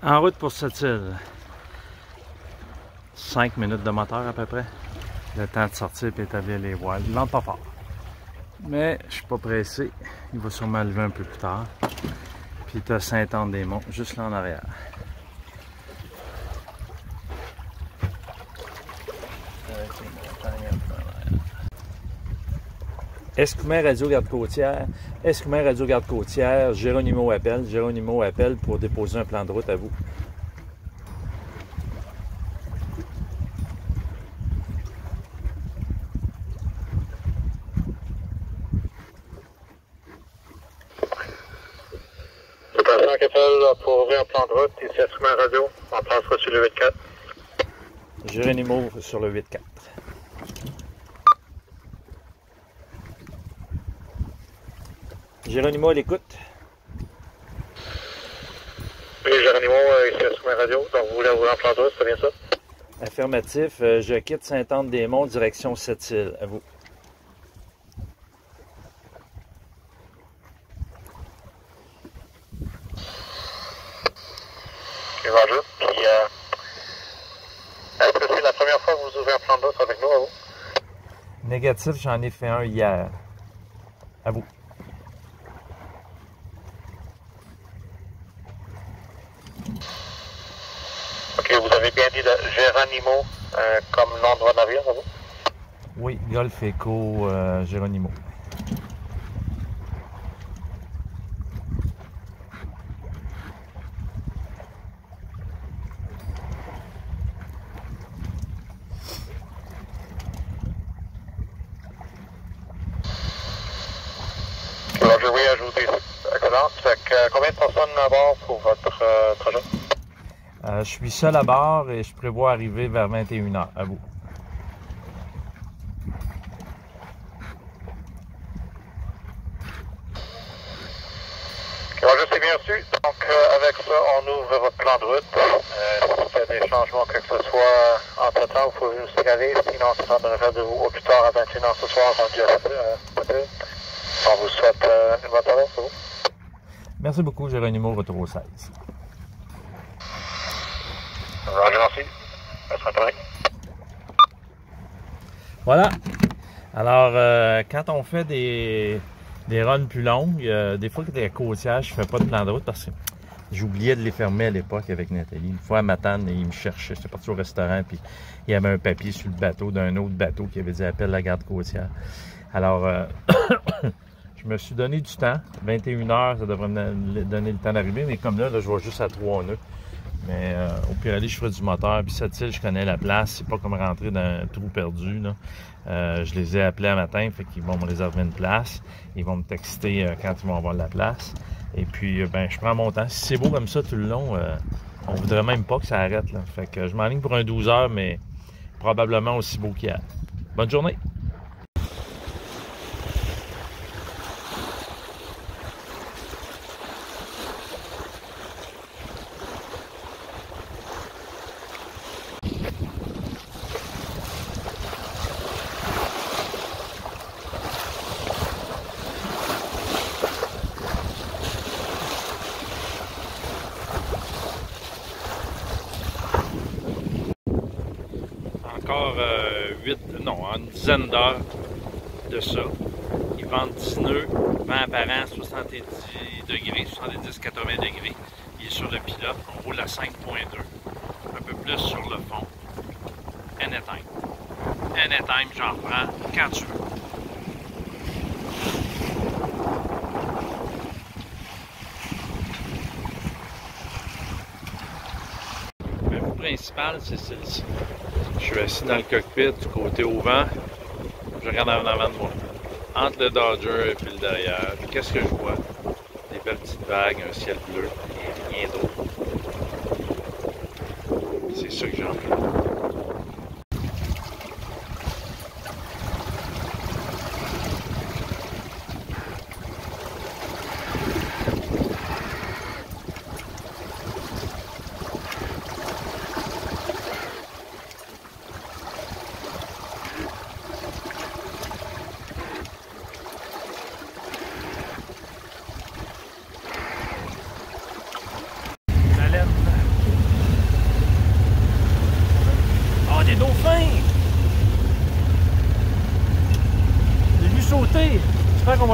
En route pour cette île. 5 minutes de moteur à peu près. Le temps de sortir et établir les voiles. Il vente pas fort. Mais je suis pas pressé. Il va sûrement lever un peu plus tard. Puis tu as Sainte-Anne-des-Monts juste là en arrière. Escoumins Radio Garde-Côtière. Escoumins Radio Garde-Côtière. Géronimo appelle. Géronimo appelle pour déposer un plan de route à vous. Station qui appelle pour ouvrir un plan de route. Ici Escoumins Radio. On passera sur le 8-4. Géronimo sur le 8-4. Géronimo à l'écoute. Oui, Géronimo, ici Escoumins Radio. Donc, vous voulez ouvrir un plan de route, c'est bien ça? Affirmatif. Je quitte Sainte-Anne-des-Monts, direction Sept-Îles. À vous. Ok, Roger. Puis, est-ce que c'est la première fois que vous ouvrez un plan de route avec nous, à vous? Négatif, j'en ai fait un hier. À vous. Ok, vous avez bien dit le Géronimo comme nom de votre navire, à vous? Oui, Golf Echo Géronimo. Roger, oui, ajouté. Excellent. Ça fait que, combien de personnes à bord pour votre trajet? Je suis seul à bord et je prévois arriver vers 21h. À vous. Ok, Roger, c'est bien reçu. Donc, avec ça, on ouvre votre plan de route. S'il y a des changements, que ce soit entre-temps, vous pouvez nous signaler. Sinon, on se prendra de vous au plus tard à 21h ce soir, rendu à Sept-Îles. On vous souhaite une bonne soirée, c'est vous? Merci beaucoup, Géronimo, retour au 16. Roger, merci. Bonne soirée. Voilà. Alors, quand on fait des runs plus longues, des fois que des côtières, je fais pas de plan de route parce que j'oubliais de les fermer à l'époque avec Nathalie. Une fois à Matane, il me cherchait. J'étais parti au restaurant, puis il y avait un papier sur le bateau d'un autre bateau qui avait dit « Appelle la garde côtière ». Alors, je me suis donné du temps. 21h, ça devrait me donner le temps d'arriver. Mais comme là, je vais juste à 3 nœuds. Mais au pire aller, je ferai du moteur. Puis cette île, je connais la place. C'est pas comme rentrer dans un trou perdu, là. Je les ai appelés un matin, fait qu'ils vont me réserver une place. Ils vont me texter quand ils vont avoir la place. Et puis, ben, je prends mon temps. Si c'est beau comme ça tout le long, on voudrait même pas que ça arrête, là. Fait que je m'enligne pour un 12 heures, mais probablement aussi beau qu'hier. Bonne journée! Encore une dizaine d'heures de ça. Ils vendent 10 nœuds, vent apparent 70 degrés, 70-80 degrés. Il est sur le pilote, on roule à 5.2. Un peu plus sur le fond. Anytime. Anytime, j'en reprends quand tu veux. Le vue principal, c'est celle-ci. Je suis assis dans le cockpit du côté au vent. Je regarde en avant de moi. Entre le Dodger et puis le derrière. Puis qu'est-ce que je vois? Des belles petites vagues, un ciel bleu et rien d'autre. C'est ça que j'ai envie.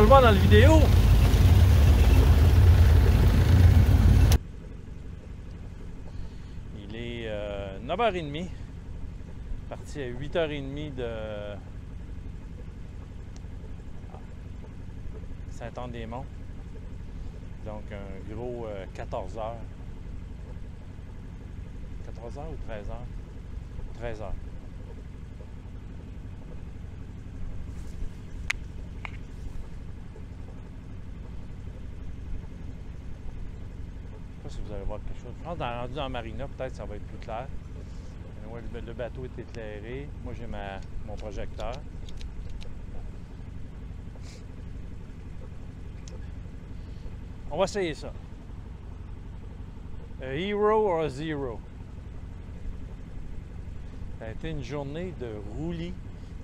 va le voir dans la vidéo. Il est 9h30. Parti à 8h30 de Saint-Anne-des-Monts. Donc un gros 14h. 14h ou 13h? 13h. Je ne sais pas si vous allez voir quelque chose. Je pense que rendu dans Marina, peut-être ça va être plus clair. Ouais, le bateau est éclairé. Moi, j'ai mon projecteur. On va essayer ça. A hero or a zero? Ça a été une journée de roulis.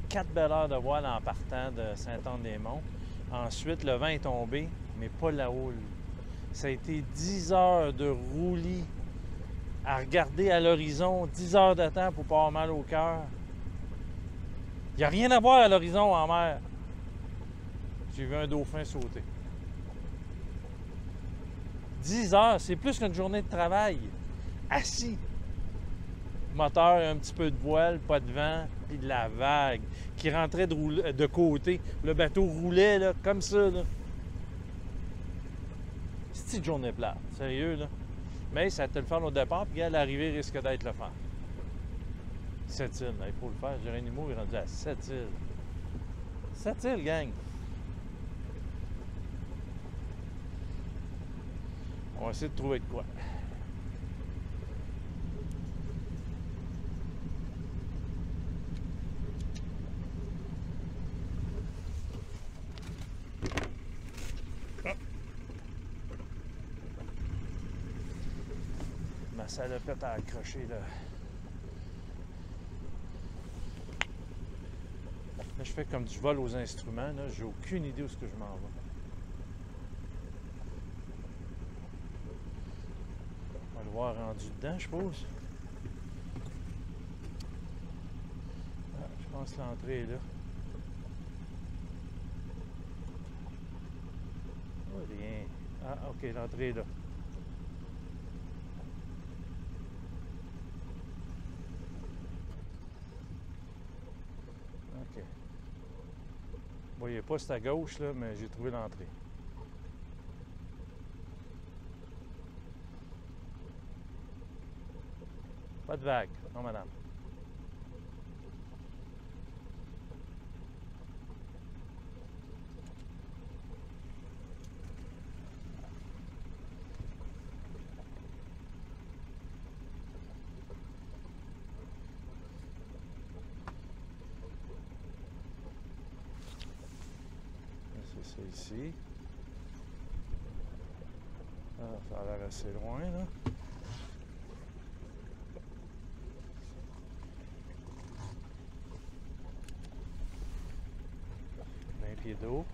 4 belles heures de voile en partant de Saint-Anne-des-Monts. Ensuite, le vent est tombé, mais pas la houle. Ça a été 10 heures de roulis à regarder à l'horizon, 10 heures de temps pour pas avoir mal au cœur. Il n'y a rien à voir à l'horizon en mer. J'ai vu un dauphin sauter. 10 heures, c'est plus qu'une journée de travail. Assis. Moteur, un petit peu de voile, pas de vent, puis de la vague qui rentrait de côté. Le bateau roulait là, comme ça. Là. C'est une journée plate, sérieux là. Mais ça te le faire au départ, puis à l'arrivée risque d'être le fun. 7 îles, il faut le faire. Géronimo est rendu à 7 îles. 7 îles, gang! On va essayer de trouver de quoi. Ma salopette a accroché là. Là, je fais comme du vol aux instruments. Là, j'ai aucune idée où est-ce que je m'en vais. On va le voir rendu dedans, je suppose. Ah, je pense que l'entrée est là. Oh, rien. Ah, ok, l'entrée est là. OK. Vous voyez pas, c'est à gauche, là, mais j'ai trouvé l'entrée. Pas de vague. Non, madame. C'est ici. Ah, ça a l'air assez loin, là. 20 pieds d'eau.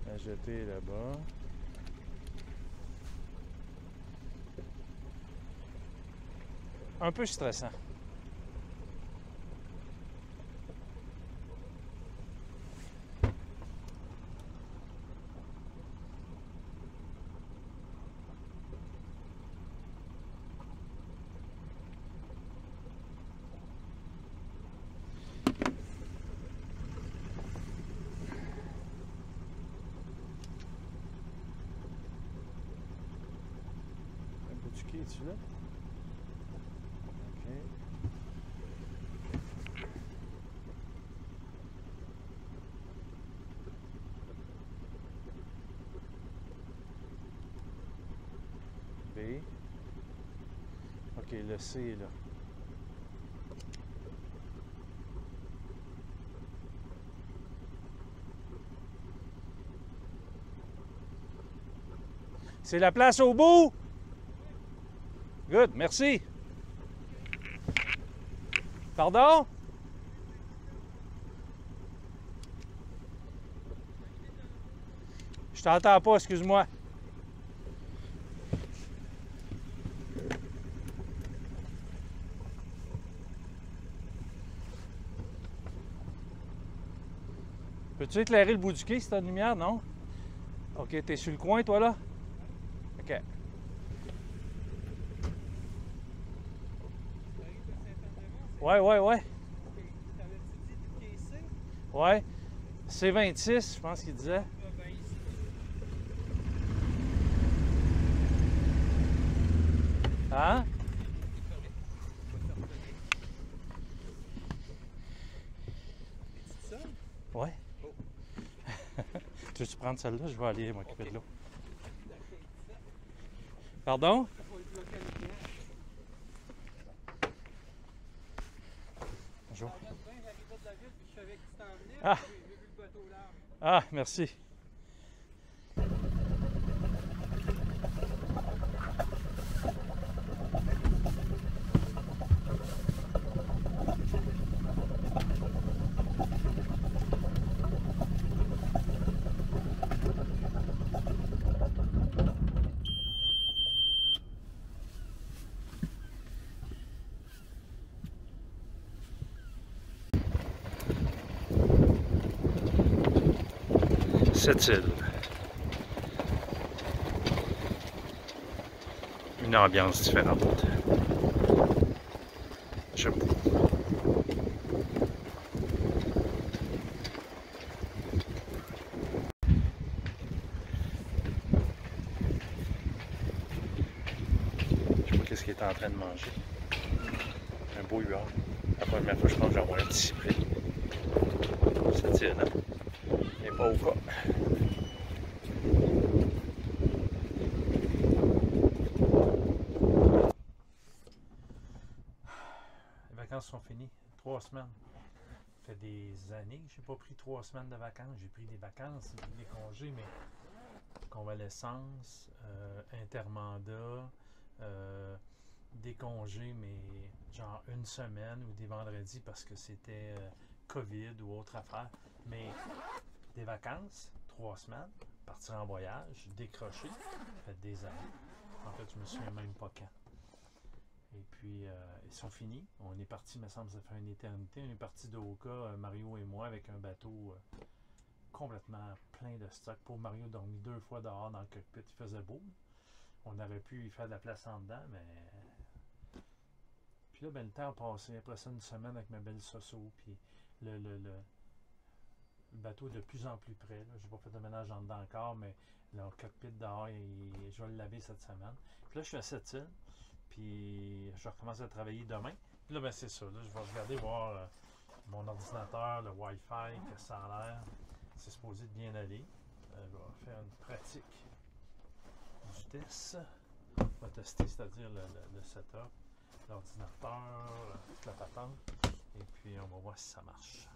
La jetée là-bas. Un peu stressant. Es-tu là? OK. B. OK, le C est là. C'est la place au bout? Good, merci. Pardon? Je t'entends pas, excuse-moi. Peux-tu éclairer le bout du quai si t'as une lumière? Non? Ok, t'es sur le coin, toi, là? Ok. Ouais. Ouais. C26, je pense qu'il disait. Hein? Ouais. Tu veux-tu prendre celle-là? Je vais aller m'occuper de l'eau. Pardon? Bonjour. Ah! Ah, merci. Cette île. Une ambiance différente. J'aime beaucoup. Je sais pas qu'est-ce qu'il est en train de manger. Un beau huard. La première fois, je pense que j'en vois un petit cyprès. Cette île, hein? Et pas au cas. Les vacances sont finies. 3 semaines. Ça fait des années que j'ai pas pris 3 semaines de vacances. J'ai pris des vacances, j'ai pris des congés, mais convalescence, intermandat, des congés, mais genre une semaine ou des vendredis parce que c'était COVID ou autre affaire. Mais des vacances, 3 semaines, partir en voyage, décrocher, ça fait des années. En fait, je me souviens même pas quand. Et puis, ils sont finis. On est parti, il me semble, ça fait une éternité. On est parti de Oka, Mario et moi, avec un bateau complètement plein de stock. Pour Mario, dormi 2 fois dehors dans le cockpit. Il faisait beau. On aurait pu y faire de la place en dedans, mais... Puis là, ben, le temps a passé. Après ça, une semaine avec ma belle Soso. Puis le bateau est de plus en plus près. Je n'ai pas fait de ménage en dedans encore, mais le cockpit dehors, je vais le laver cette semaine. Puis là, je suis à cette île. Puis je recommence à travailler demain. Puis là, ben c'est ça. Là, je vais regarder, voir mon ordinateur, le Wi-Fi, que ça a l'air. C'est supposé de bien aller. Je vais faire une pratique du test. On va tester, c'est-à-dire le setup, l'ordinateur, toute la patente. Et puis on va voir si ça marche.